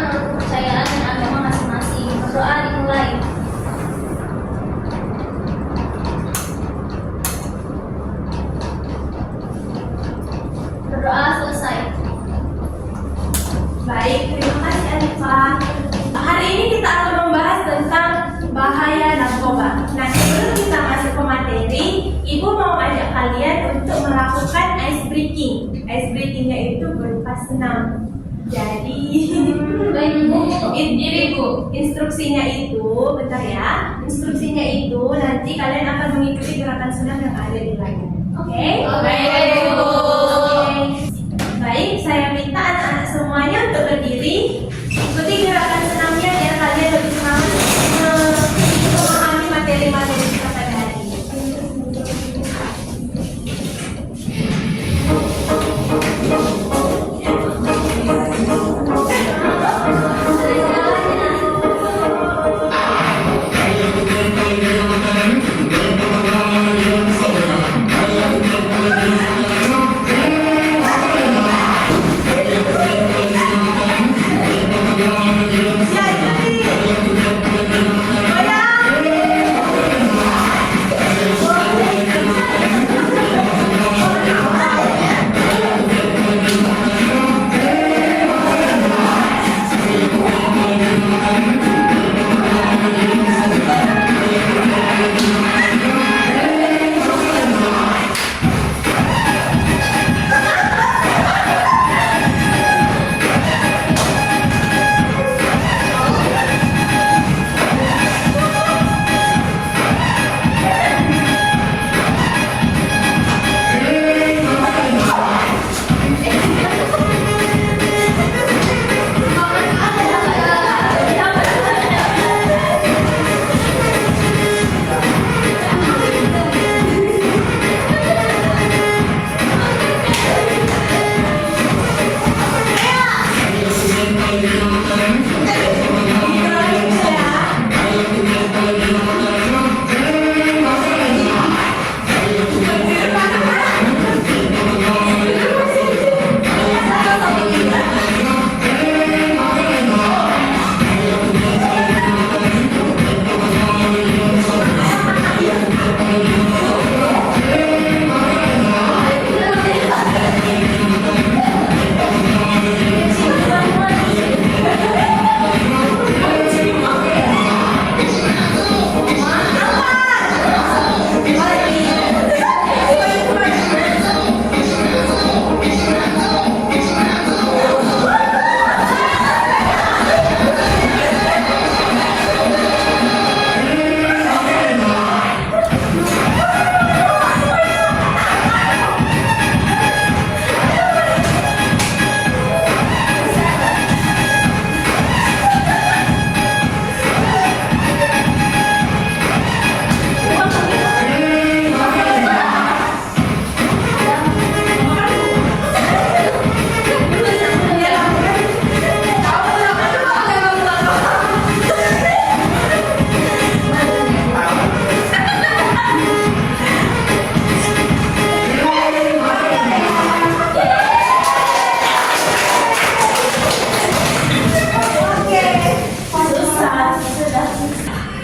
menurut kepercayaan dan agama masing-masing. Berdoa dimulai. Berdoa selesai. Baik, terima kasih Alifah. Hari ini kita akan membahas tentang bahaya narkoba. Nah, sebelum kita masuk ke materi, Ibu mau ajak kalian untuk melakukan ice breaking. Ice breakingnya itu berupa senam. Jadi, Baik, Bu. Bu, instruksinya itu, bentar ya. Instruksinya itu nanti kalian akan mengikuti gerakan senam yang ada di layar. Oke? Baik, Bu. Baik, saya minta anak-anak semuanya untuk berdiri. Ikuti gerakan senamnya biar kalian lebih semangat memahami materi-materi kita pada hari ini.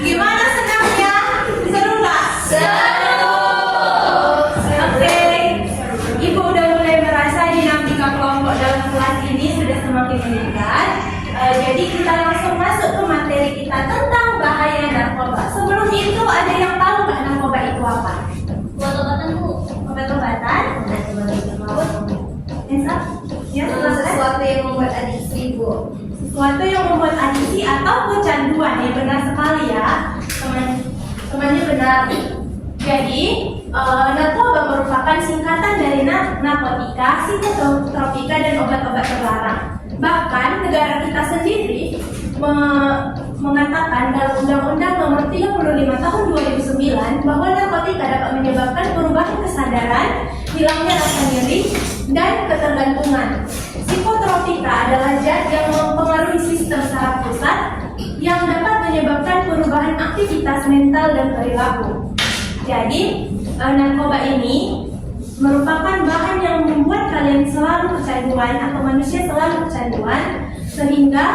Gimana senamnya? Seru nggak? Oke. Ibu udah mulai merasa dinamika kelompok dalam kelas ini sudah semakin meningkat. Jadi kita langsung masuk ke materi kita tentang bahaya narkoba. Sebelum itu ada yang tahu nggak narkoba itu apa? Obat-obatan, Bu. Obat-obatan? Ya, Sesuatu yang membuat adiksi, Bu. sesuatu yang membuat adiksi atau kecanduan. Ya, benar sekali ya, temannya benar. Jadi narkoba merupakan singkatan dari narkotika, psikotropika, dan obat-obat terlarang. Bahkan negara kita sendiri mengatakan dalam Undang-Undang Nomor 35 Tahun 2009 bahwa narkotika dapat menyebabkan perubahan kesadaran, hilangnya rasa nyeri, dan ketergantungan. Psikotropika adalah zat yang mempengaruhi sistem saraf pusat yang dapat menyebabkan perubahan aktivitas mental dan perilaku. Jadi, narkoba ini merupakan bahan yang membuat kalian selalu kecanduan atau manusia selalu kecanduan, sehingga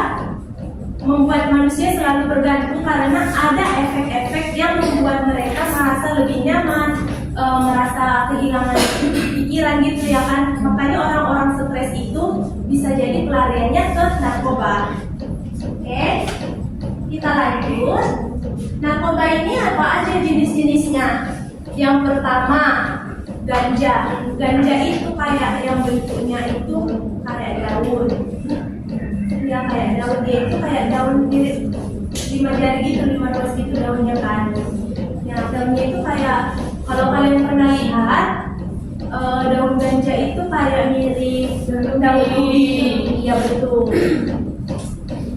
membuat manusia selalu bergantung karena ada efek-efek yang membuat mereka merasa lebih nyaman, merasa kehilangan pikiran gitu ya kan. Makanya orang-orang stres itu bisa jadi pelariannya ke narkoba. Oke, kita lanjut. Narkoba ini apa aja jenis-jenisnya? Yang pertama, ganja. Ganja itu kayak yang bentuknya itu kayak daun. Ya kayak daun, dia itu kayak daun mirip 5 jari gitu, 5 ruas gitu daunnya kan. Ya daunnya itu kayak, kalau kalian pernah lihat daun ganja itu kayak mirip daun ubi. Iya betul.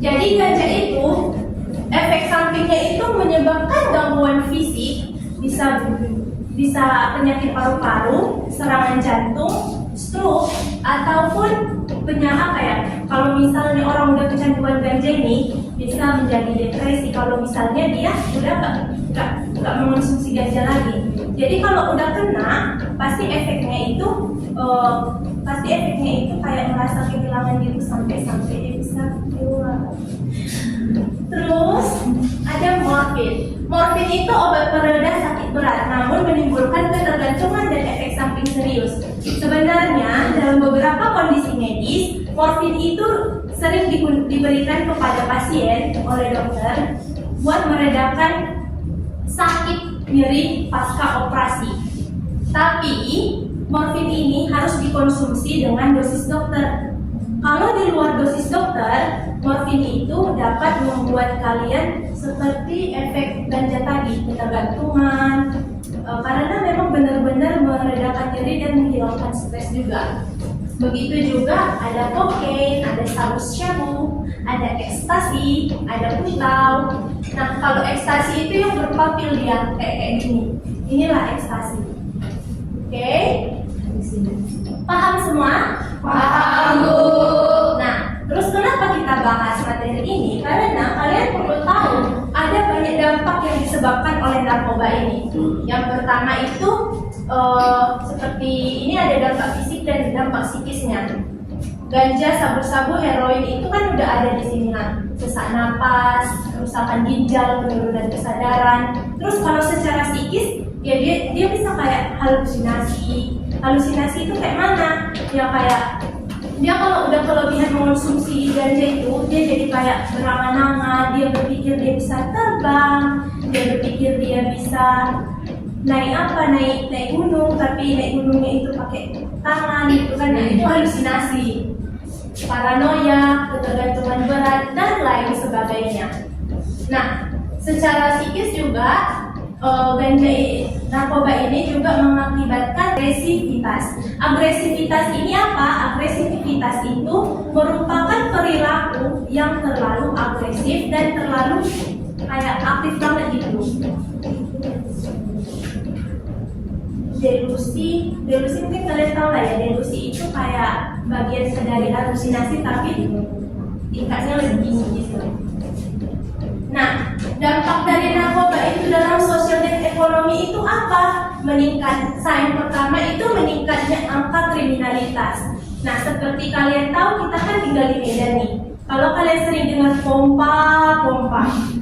Jadi ganja itu efek sampingnya itu menyebabkan gangguan fisik, bisa penyakit paru-paru, serangan jantung, stroke, ataupun penyakit ya. Kalau misalnya orang udah kecanduan ganja ini bisa menjadi depresi kalau misalnya dia udah nggak mengonsumsi ganja lagi. Jadi kalau udah kena pasti efeknya itu kayak merasa kehilangan gitu sampai dia bisa keluar. Terus ada morfin. Morfin itu obat pereda sakit berat, namun menimbulkan ketergantungan dan efek samping serius. Sebenarnya dalam beberapa kondisi medis, morfin itu sering diberikan kepada pasien oleh dokter buat meredakan sakit nyeri pasca operasi. Tapi morfin ini harus dikonsumsi dengan dosis dokter. Kalau di luar dosis dokter, morfin itu dapat membuat kalian seperti efek ganja tadi, ketergantungan, karena memang benar-benar meredakan nyeri dan menghilangkan stres juga. Begitu juga ada kokain, ada sabu, ada ekstasi, ada putau. Nah, kalau ekstasi itu yang berupa pil dia kayak gini. Inilah ekstasi. Oke? Paham semua? Paham, Bu. Nah, terus kenapa kita bahas materi ini? Karena kalian perlu tahu ada banyak dampak yang disebabkan oleh narkoba ini. Yang pertama itu seperti ini, ada dampak fisik dan dampak psikisnya. Ganja, sabu-sabu, heroin itu kan udah ada di sini kan. Sesak napas, kerusakan ginjal, penurunan kesadaran. Terus kalau secara psikis, ya dia bisa kayak halusinasi. Halusinasi itu kayak mana? Ya kayak dia kalau udah kelebihan mengonsumsi ganja itu, dia jadi kayak berangan-angan, dia berpikir dia bisa terbang, dia berpikir dia bisa naik gunung, tapi naik gunungnya itu pakai tangan gitu kan. Nah, itu halusinasi, paranoia, ketergantungan berat dan lain sebagainya. Nah, secara psikis juga narkoba ini juga mengakibatkan agresivitas. Agresivitas ini apa? Agresivitas itu merupakan perilaku yang terlalu agresif dan terlalu kayak aktif banget gitu. Delusi mungkin kalian tahu lah ya, delusi itu kayak bagian dari halusinasi tapi tingkatnya lebih tinggi gitu. Nah, dampak dari narkoba itu dalam sosial dan ekonomi itu apa? Yang pertama itu meningkatnya angka kriminalitas. Nah, seperti kalian tahu kita kan tinggal di Medan nih. Kalau kalian sering dengar pompa,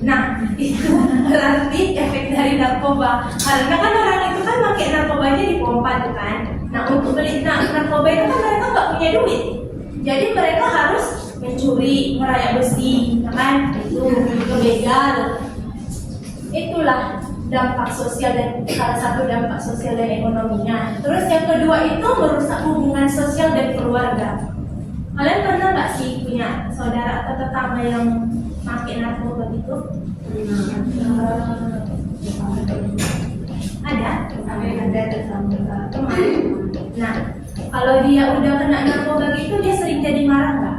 nah itu berarti efek dari narkoba. Karena kan orang itu kan pakai narkobanya di pompa tuh kan. Nah, untuk beli narkoba itu kan mereka nggak punya duit. Jadi mereka harus mencuri, merayap besi, kan? Itu begal. Itulah dampak sosial dan salah satu dampak sosial dan ekonominya. Terus yang kedua itu merusak hubungan sosial dan keluarga. Kalian pernah nggak sih punya saudara atau tetangga yang pakai narkoba gitu? Ada teman. Nah, kalau dia udah kena narkoba gitu, dia sering jadi marah nggak?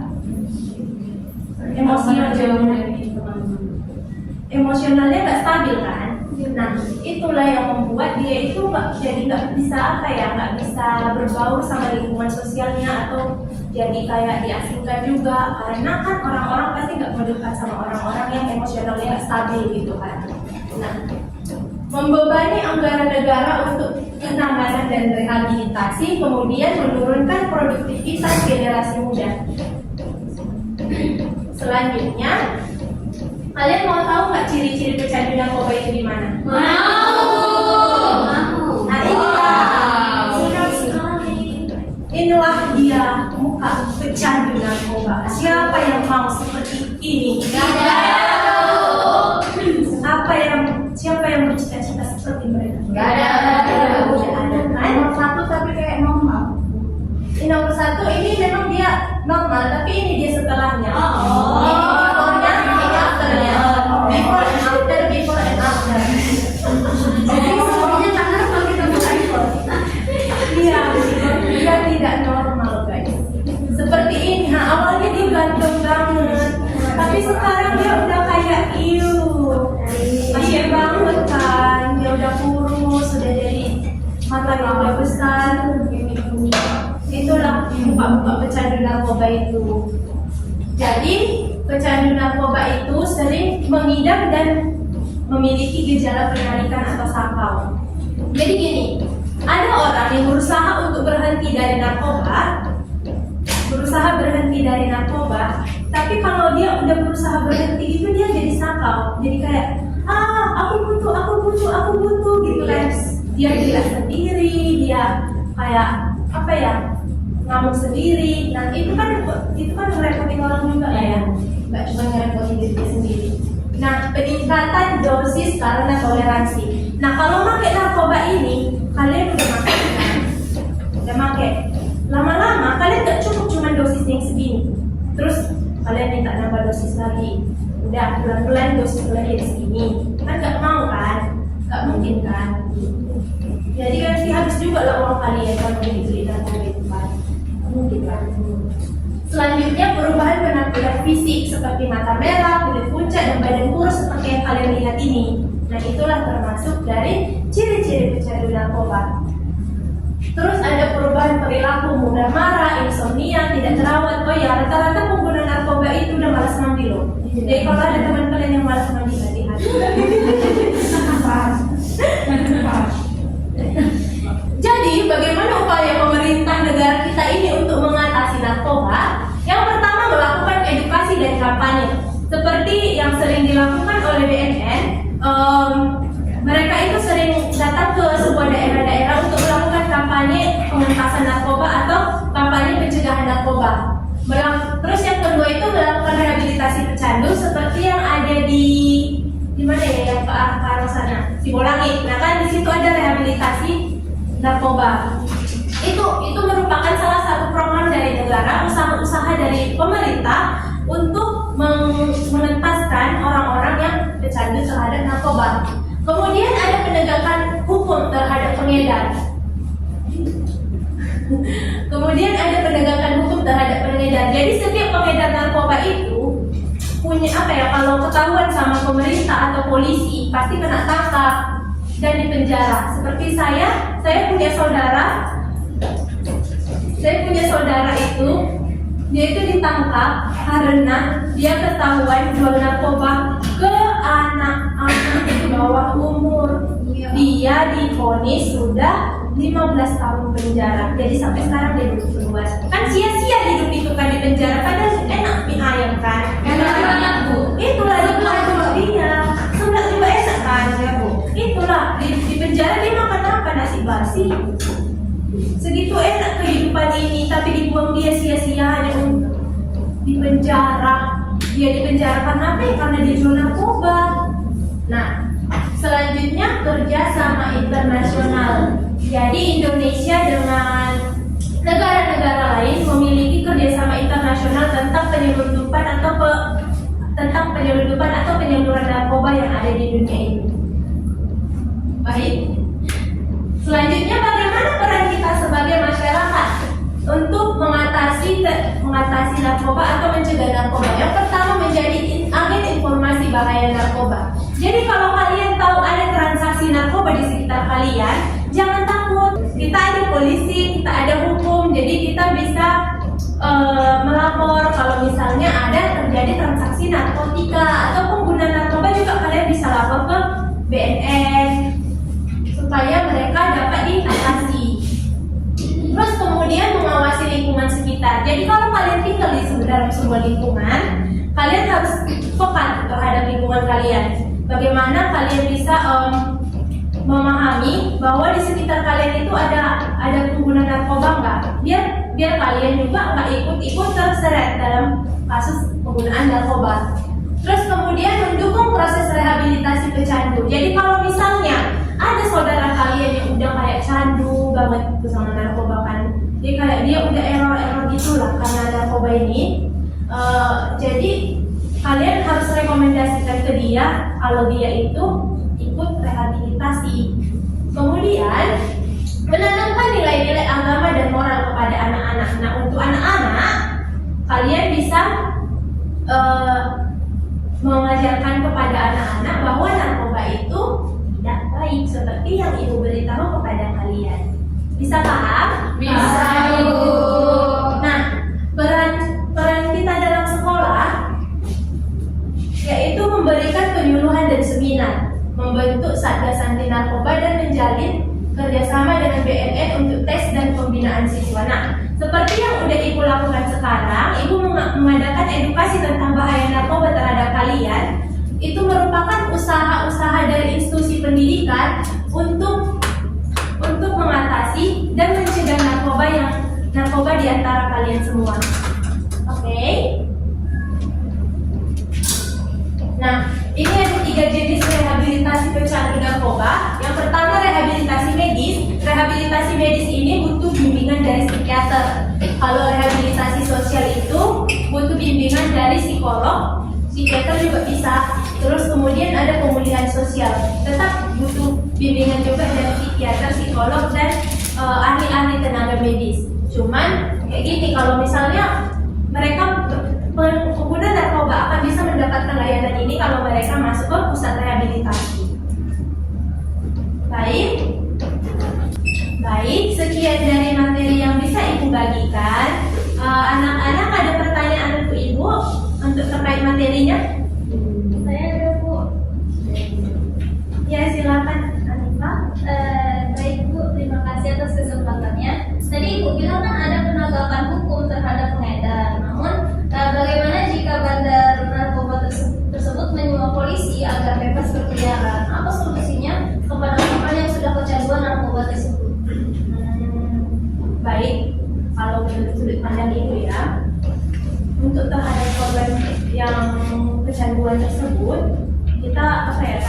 Emosionalnya nggak stabil kan? Nah, itulah yang membuat dia itu nggak bisa nggak bisa berbaur sama lingkungan sosialnya, atau jadi kayak diasingkan juga, karena kan orang-orang pasti nggak mau dekat sama orang-orang yang emosionalnya nggak stabil gitu kan. Nah, membebani anggaran negara untuk penanganan dan rehabilitasi, kemudian menurunkan produktivitas generasi muda. Selanjutnya, Kalian mau tahu nggak ciri-ciri pecandu narkoba itu di mana? Nah, inilah dia muka pecandu narkoba. Siapa yang mau seperti ini? Siapa yang bercita-cita seperti mereka? Gak ada. Kan? Nomor 1 tapi kayak normal. Ini nomor 1 ini memang dia normal, tapi ini dia setelahnya. Ini beforenya, ini afternya. Before and after, before and after. Jadi semuanya tangan kalau kita buka iPhone. Iya, dia tidak normal guys. Seperti ini, nah awalnya dia ganteng banget, tapi sekarang dia udah kayak Pasien banget kan, dia udah kurus, sudah jadi matanya udah besar. Itulah muka-muka pecandu narkoba itu. Jadi pecandu narkoba itu sering mengidap dan memiliki gejala penarikan atau sakau. Jadi gini, ada orang yang berusaha untuk berhenti dari narkoba, tapi kalau dia udah berusaha berhenti itu dia jadi sakau, jadi kayak aku butuh gitu kan. Dia gila sendiri, dia kayak apa ya, ngamuk sendiri. Nah itu kan merepotin orang juga lah ya, nggak cuma ngerepotin diri sendiri. Nah, peningkatan dosis karena toleransi. Nah, kalau pakai narkoba ini, kalian udah pakai. Lama-lama kalian nggak cukup cuma dosis yang segini. Terus kalian minta nambah dosis lagi. Udah pelan-pelan dosis lagi segini. Kan nggak mau kan? Nggak mungkin kan? Jadi kan harus juga lah uang kalian kalau dibeli narkoba itu kan. Mungkin kan? Selanjutnya perubahan penampilan fisik seperti mata merah, kulit pucat, dan badan kurus seperti yang kalian lihat ini. Nah itulah termasuk dari ciri-ciri pecandu narkoba. Terus ada perubahan perilaku, mudah marah, insomnia, tidak terawat. Oh ya, rata-rata pengguna narkoba itu udah malas mandi loh. Jadi kalau ada teman kalian yang malas mandi, hati-hati. Jadi bagaimana upaya pemerintah negara kita ini untuk mengatasi narkoba? Yang pertama melakukan edukasi dan kampanye. Seperti yang sering dilakukan oleh BNN, mereka itu sering datang ke sebuah daerah-daerah untuk melakukan kampanye pengentasan narkoba atau kampanye pencegahan narkoba. Terus yang kedua itu melakukan rehabilitasi pecandu seperti yang ada di mana ya, yang ke arah sana, Sibolangit. Nah kan di situ ada rehabilitasi narkoba. Itu merupakan salah satu program dari negara, usaha-usaha dari pemerintah untuk mengentaskan orang-orang yang pecandu terhadap narkoba. Kemudian ada penegakan hukum terhadap pengedar. Jadi setiap pengedar narkoba itu punya apa ya, kalau ketahuan sama pemerintah atau polisi pasti kena tangkap dan dipenjara. Seperti saya punya saudara itu, dia itu ditangkap karena dia ketahuan jual narkoba ke anak-anak di bawah umur. Dia divonis sudah 15 tahun penjara. Jadi sampai sekarang dia belum keluar. Kan sia-sia hidup itu kan di penjara, padahal enak mie ayam kan. Enak Bu. Itulah dia. Sebelah juga enak kan ya Bu. Itulah di penjara dia makan apa, nasi basi. Segitu enak kehidupan ini, tapi dibuang dia sia-sia hanya untuk di penjara. Dia di penjara karena apa ya? Karena dia jual narkoba. Nah, selanjutnya kerjasama internasional. Jadi Indonesia dengan negara-negara lain memiliki kerjasama internasional tentang penyelundupan atau penyaluran narkoba yang ada di dunia ini. Baik. Selanjutnya bagaimana peran kita sebagai masyarakat untuk mengatasi narkoba atau mencegah narkoba? Yang pertama menjadi agen informasi bahaya narkoba. Jadi kalau kalian tahu ada transaksi narkoba di sekitar kalian, jangan takut. Kita ada polisi, kita ada hukum, jadi kita bisa melapor kalau misalnya ada terjadi transaksi narkotika atau pengguna narkoba, juga kalian bisa lapor ke BNN supaya mereka dapat diatasi. Terus kemudian mengawasi lingkungan sekitar. Jadi kalau kalian tinggal di dalam sebuah lingkungan, kalian harus peka terhadap lingkungan lingkungan kalian. Bagaimana kalian bisa memahami bahwa di sekitar kalian itu ada pengguna narkoba nggak? Biar kalian juga nggak ikut terseret dalam kasus penggunaan narkoba. Terus kemudian mendukung proses rehabilitasi pecandu. Jadi kalau misalnya ada saudara kalian yang udah kayak candu banget sama narkoba kan, dia udah error gitulah karena narkoba ini. Jadi kalian harus rekomendasikan ke dia kalau dia itu ikut rehabilitasi. Kemudian menanamkan nilai-nilai agama dan moral kepada anak-anak. Nah, untuk anak-anak kalian bisa mengajarkan kepada anak-anak bahwa narkoba itu tidak baik seperti yang ibu beritahu kepada kalian. Bisa paham? Bisa, Ibu. Nah, peran kita dalam sekolah yaitu memberikan penyuluhan dan seminar, membentuk satgas anti narkoba dan menjalin kerjasama dengan BNN untuk tes dan pembinaan siswa. Nah, seperti yang udah ibu lakukan sekarang, ibu mengadakan edukasi tentang bahaya narkoba terhadap kalian. Itu merupakan usaha-usaha dari institusi pendidikan untuk mengatasi dan mencegah narkoba di antara kalian semua. Oke? Nah, ini ada 3 jenis rehabilitasi pecandu narkoba. Yang pertama rehabilitasi medis. Rehabilitasi medis ini butuh bimbingan dari psikiater. Kalau rehabilitasi sosial itu butuh bimbingan dari psikolog, psikiater juga bisa. Terus kemudian ada pemulihan sosial, tetap butuh bimbingan juga dari psikiater, psikolog dan ahli-ahli tenaga medis. Cuman kayak gini, kalau misalnya mereka pengguna narkoba akan bisa mendapatkan layanan ini kalau mereka masuk ke pusat rehabilitasi. Baik, sekian dari materi yang bisa ibu bagikan. Anak-anak ada pertanyaan untuk ibu untuk terkait materinya? Saya ada, Bu. Ya, silakan, Anissa. Baik, Bu, terima kasih atas kesempatannya. Tadi Ibu bilang kan ada penegakan hukum terhadap pengedar. Namun, bagaimana jika bandar narkoba tersebut menyuap polisi agar bebas berkeliaran? Apa solusinya kepada korban yang sudah kecanduan narkoba tersebut? Baik, kalau menurut sudut pandang ibu ya, untuk terhadap korban yang kecanduan tersebut, kita kayak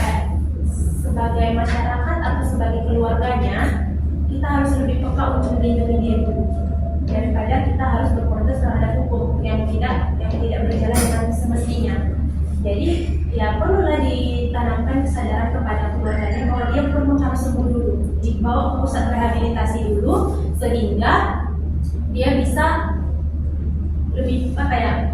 sebagai masyarakat atau sebagai keluarganya, kita harus lebih peka untuk melindungi dia dulu daripada kita harus berprotes terhadap hukum yang tidak berjalan dengan semestinya. Jadi ya perlulah ditanamkan kesadaran kepada keluarganya bahwa dia perlu harus sembuh dulu, dibawa ke pusat rehabilitasi dulu sehingga dia bisa lebih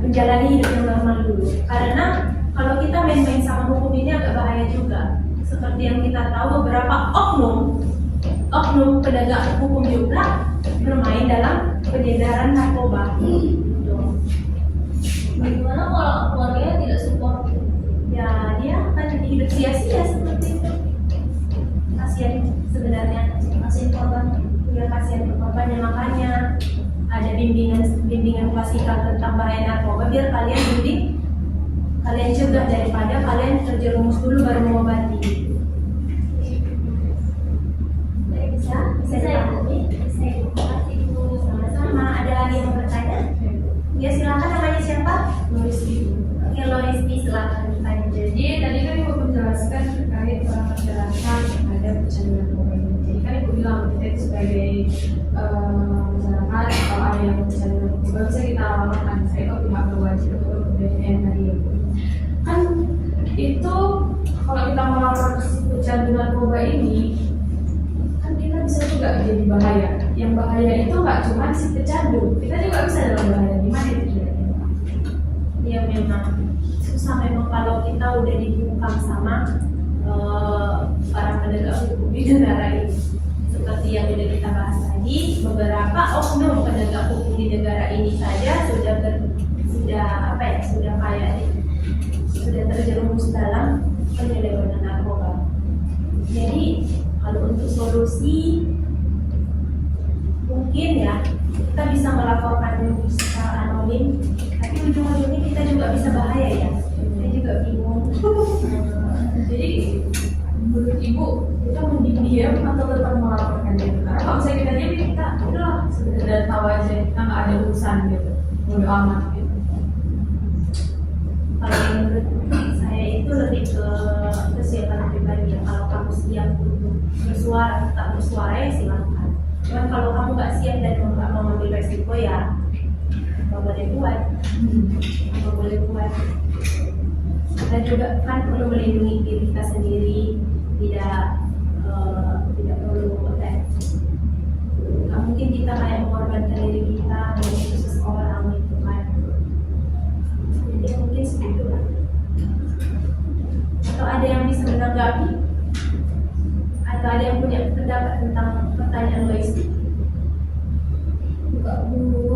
menjalani hidup yang normal dulu. Karena kalau kita main-main sama hukum ini agak bahaya juga. Seperti yang kita tahu beberapa oknum penegak hukum juga bermain dalam peredaran narkoba. Bagaimana kalau keluarganya tidak support? Ya dia akan hidup sia-sia seperti itu. Kasihan sebenarnya, kasihan korban. Ya kasihan korbannya, makanya ada bimbingan klasikal tentang bahaya narkoba biar kalian cegah daripada kalian terjerumus dulu baru mengobati. Bisa dipahami? Sama-sama. Ada lagi yang bertanya? Ya silakan, namanya siapa? Loisti. Oke, Loisti, silakan bertanya. Jadi tadi kan Ibu menjelaskan terkait masyarakat terhadap pecandu narkoba ini. Jadi kan Ibu bilang kita itu sebagai masyarakat kalau ada yang pecandu narkoba bisa kita laporkan. Saya kok pihak berwajib untuk BNN tadi ya Bu. Kan itu kalau kita melapor pecandu narkoba ini kan kita bisa juga jadi bahaya. Yang bahaya itu nggak cuma si pecandu, kita juga bisa dalam bahaya. Gimana itu kira-kira? Ya memang susah memang kalau kita udah dibungkam sama para penegak hukum di negara ini. Seperti yang sudah kita bahas tadi, beberapa oknum penegak hukum di negara ini saja sudah terjerumus dalam penyelewengan narkoba. Jadi kalau untuk solusi mungkin ya kita bisa melaporkan secara anonim, tapi ujung-ujungnya kita juga bisa bahaya ya. Kita juga bingung. Jadi menurut Ibu kita mending diam atau tetap melaporkan dia? Karena kalau misalnya kita diam kita udahlah sekedar tahu aja, kita nggak ada urusan gitu, bodo amat gitu. Kalau menurut saya itu lebih ke kesiapan pribadi ya. Kalau kamu siap untuk bersuara, tetap bersuara ya silakan. Cuman kalau kamu nggak siap dan nggak mau mengambil resiko ya nggak boleh buat, nggak boleh buat. Kita juga kan perlu melindungi diri kita sendiri, tidak perlu nggak mungkin kita kayak mengorbankan diri kita untuk seseorang gitu kan. Jadi mungkin segitu lah. Atau ada yang bisa menanggapi? Atau ada yang punya pendapat tentang pertanyaan Lois? Enggak, Bu.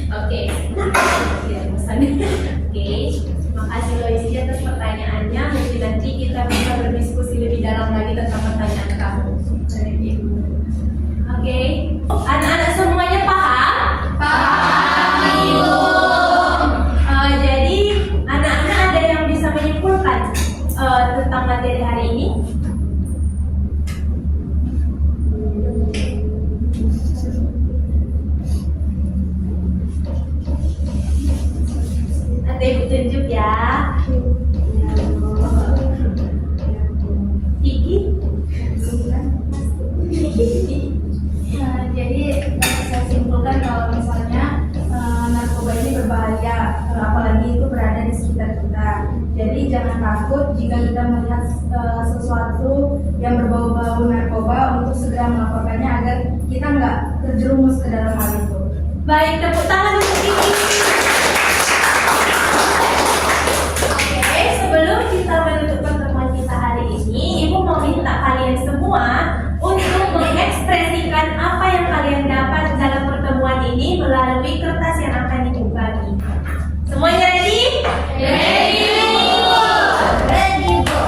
Oke, ya pesan. Oke, makasih Lois atas pertanyaannya. Mungkin nanti kita bisa berdiskusi lebih dalam lagi tentang pertanyaan kamu. Oke, anak-anak semuanya paham? Paham, Ibu. Jadi anak-anak ada yang bisa menyimpulkan tentang materi hari ini? Nanti Ibu tunjuk ya. Gigi? Jadi saya simpulkan kalau misalnya narkoba ini berbahaya, apalagi itu berada di sekitar kita. Jadi jangan takut jika kita melihat sesuatu yang berbau-bau narkoba untuk segera melaporkannya agar kita nggak terjerumus ke dalam hal itu. Baik, tepuk tangan untuk Gigi. Oke, sebelum kita menutup pertemuan kita hari ini, Ibu mau minta kalian semua untuk mengekspresikan apa yang kalian dapat dalam pertemuan ini melalui kertas yang akan Ibu bagi. Semuanya ready? Ready, Bu. Ready, Bu.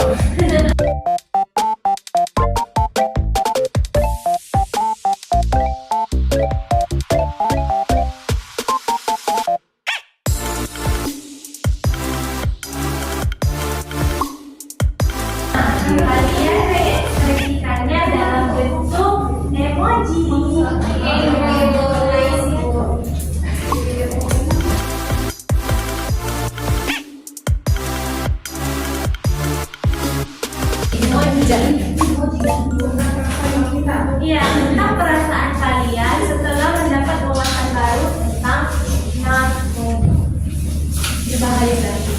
Kalian mengekspresikannya dalam bentuk emoji. Iya, tentang perasaan kalian setelah mendapat wawasan baru tentang narkoba. Berbahaya berarti.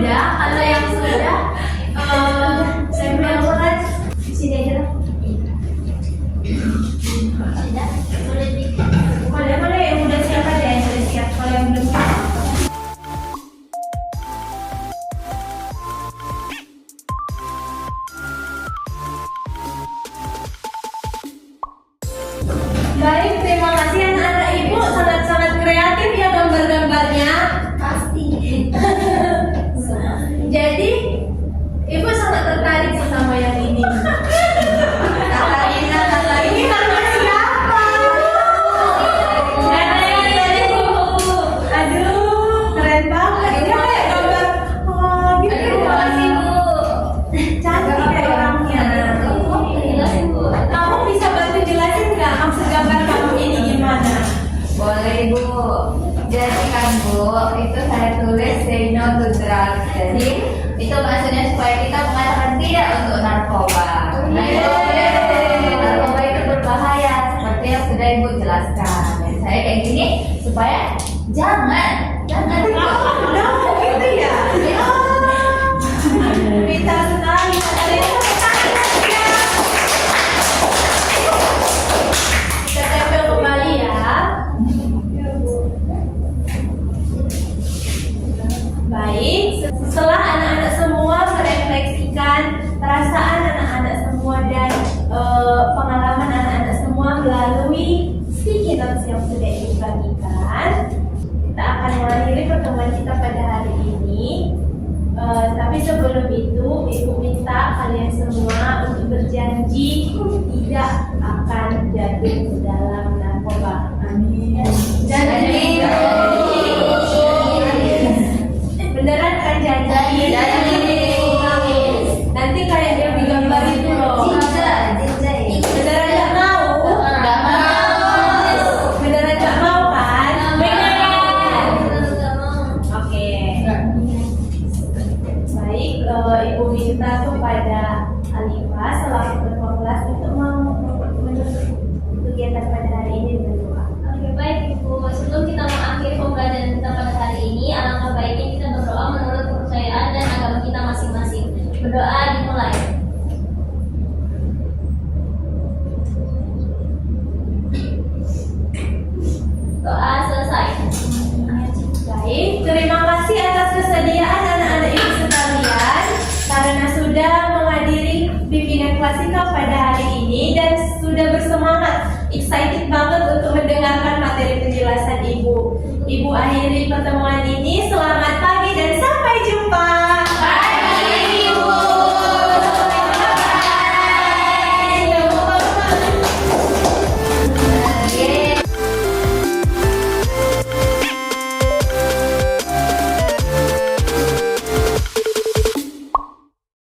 Udah, kalau yang sudah, saya bilang di sini aja lah. Sudah, boleh bikin. Boleh yang udah siap aja, yang udah siap. Kalau yang belum siap. Baik, terima kasih anak-anak Ibu, sangat-sangat kreatif ya gambar-gambarnya. Pasti. Jadi, Ibu sangat tertarik sama yang ini. Ini nama siapa? Ada yang dari buku. Aduh, keren banget. Dia kayak gambar. Oh, gitu Aduh, ya. makasih, Bu. Cantik kayak orangnya. Jelasin, Bu. Kamu bisa bantu jelasin nggak maksud gambar kamu ini gimana? Boleh Bu, jadi kan Bu, itu saya tulis say no to drugs. Jadi itu maksudnya supaya kita mengatakan tidak untuk narkoba. Narkoba itu berbahaya seperti yang sudah Ibu jelaskan. Dan saya kayak gini supaya jangan. Oh, gitu ya. Pintar sekali. Kita tempel kembali ya. Baik, setelah anak-anak semua perasaan anak-anak semua dan pengalaman anak-anak semua melalui sticky notes yang sudah Ibu bagikan. Kita akan mengakhiri pertemuan kita pada hari ini. Tapi sebelum itu, Ibu minta kalian semua untuk berjanji tidak akan jatuh ke dalam narkoba. Amin. Janji. Beneran kan janji? Nanti kayak yang di gambar itu loh. Beneran nggak mau? Beneran nggak mau kan? Beneran. Oke. Baik, Ibu minta kepada Alifa selaku ketua kelas untuk menutup kegiatan pada hari ini dengan doa. Oke, baik Ibu. Sebelum kita mengakhiri pembelajaran kita pada hari ini, alangkah baiknya kita berdoa menurut kepercayaan dan agama kita masing-masing. Berdoa dimulai. Doa selesai. Baik, terima kasih atas kesediaan anak-anak ibu sekalian karena sudah menghadiri bimbingan klasikal pada hari ini dan sudah bersemangat, excited banget untuk mendengarkan materi penjelasan ibu. Ibu akhiri pertemuan ini, selamat